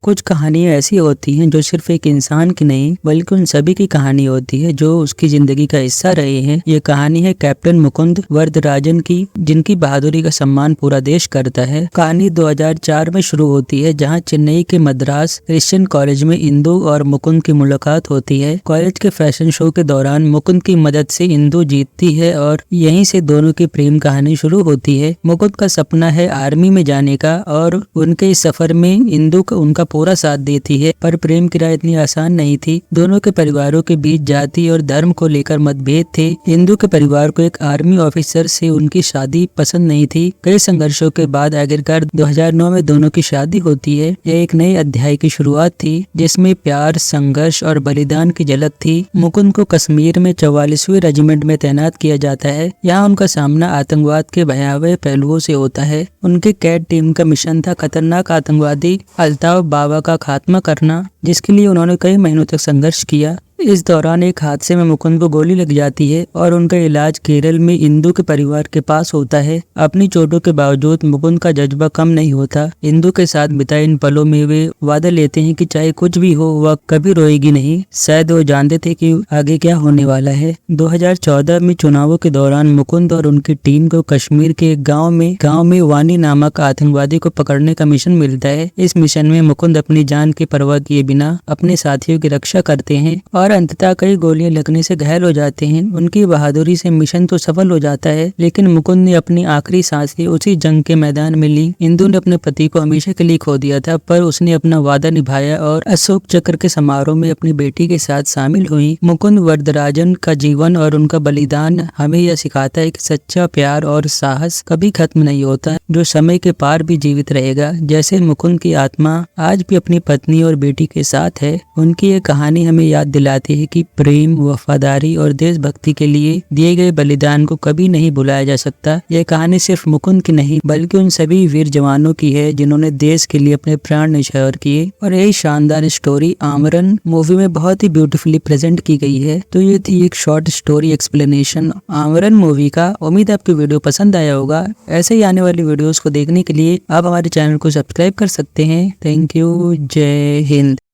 कुछ कहानियाँ ऐसी होती हैं जो सिर्फ एक इंसान की नहीं बल्कि उन सभी की कहानी होती है जो उसकी जिंदगी का हिस्सा रहे हैं। ये कहानी है कैप्टन मुकुंद वरदराजन की, जिनकी बहादुरी का सम्मान पूरा देश करता है। कहानी 2004 में शुरू होती है, जहां चेन्नई के मद्रास क्रिश्चियन कॉलेज में इंदु और मुकुंद की मुलाकात होती है। कॉलेज के फैशन शो के दौरान मुकुंद की मदद से इंदु जीतती है और यहीं से दोनों की प्रेम कहानी शुरू होती है। मुकुंद का सपना है आर्मी में जाने का और उनके इस सफर में इंदु उनका पूरा साथ देती है, पर प्रेम की राह इतनी आसान नहीं थी। दोनों के परिवारों के बीच जाति और धर्म को लेकर मतभेद थे। इंदु के परिवार को एक आर्मी ऑफिसर से उनकी शादी पसंद नहीं थी। कई संघर्षों के बाद आखिरकार 2009 में दोनों की शादी होती है। यह एक नए अध्याय की शुरुआत थी, जिसमें प्यार, संघर्ष और बलिदान की झलक थी। मुकुंद को कश्मीर में 44वीं रेजिमेंट में तैनात किया जाता है। यहाँ उनका सामना आतंकवाद के भयावह पहलुओं से होता है। उनके कैड टीम का मिशन था खतरनाक आतंकवादी अल्ताफ बाबा का खात्मा करना, जिसके लिए उन्होंने कई महीनों तक संघर्ष किया। इस दौरान एक हादसे में मुकुंद को गोली लग जाती है और उनका इलाज केरल में इंदु के परिवार के पास होता है। अपनी चोटों के बावजूद मुकुंद का जज्बा कम नहीं होता। इंदु के साथ बिताए इन पलों में वे वादा लेते हैं कि चाहे कुछ भी हो वह कभी रोएगी नहीं। शायद वो जानते थे कि आगे क्या होने वाला है। 2014 में चुनावों के दौरान मुकुंद और उनकी टीम को कश्मीर के एक गाँव में वानी नामक आतंकवादी को पकड़ने का मिशन मिलता है। इस मिशन में मुकुंद अपनी जान की परवाह किए बिना अपने साथियों की रक्षा करते हैं और अंततः कई गोलियां लगने से घायल हो जाते हैं। उनकी बहादुरी से मिशन तो सफल हो जाता है, लेकिन मुकुंद ने अपनी आखिरी सांसें उसी जंग के मैदान में ली। इंदु ने अपने पति को हमेशा के लिए खो दिया था, पर उसने अपना वादा निभाया और अशोक चक्र के समारोह में अपनी बेटी के साथ शामिल हुई। मुकुंद वरदराजन का जीवन और उनका बलिदान हमें यह सिखाता है कि सच्चा प्यार और साहस कभी खत्म नहीं होता, जो समय के पार भी जीवित रहेगा। जैसे मुकुंद की आत्मा आज भी अपनी पत्नी और बेटी के साथ है। उनकी ये कहानी हमें याद दिलाती है कि प्रेम, वफादारी और देशभक्ति के लिए दिए गए बलिदान को कभी नहीं भुलाया जा सकता। यह कहानी सिर्फ मुकुंद की नहीं बल्कि उन सभी वीर जवानों की है जिन्होंने देश के लिए अपने प्राण न्यौछावर किए। और यही शानदार स्टोरी आमरन मूवी में बहुत ही ब्यूटीफुली प्रेजेंट की गई है। तो ये थी एक short story explanation Amaran movie का। उम्मीद आपको वीडियो पसंद आया होगा। ऐसे ही आने वाली वीडियोस को देखने के लिए आप हमारे चैनल को सब्सक्राइब कर सकते हैं। Thank you. जय हिंद।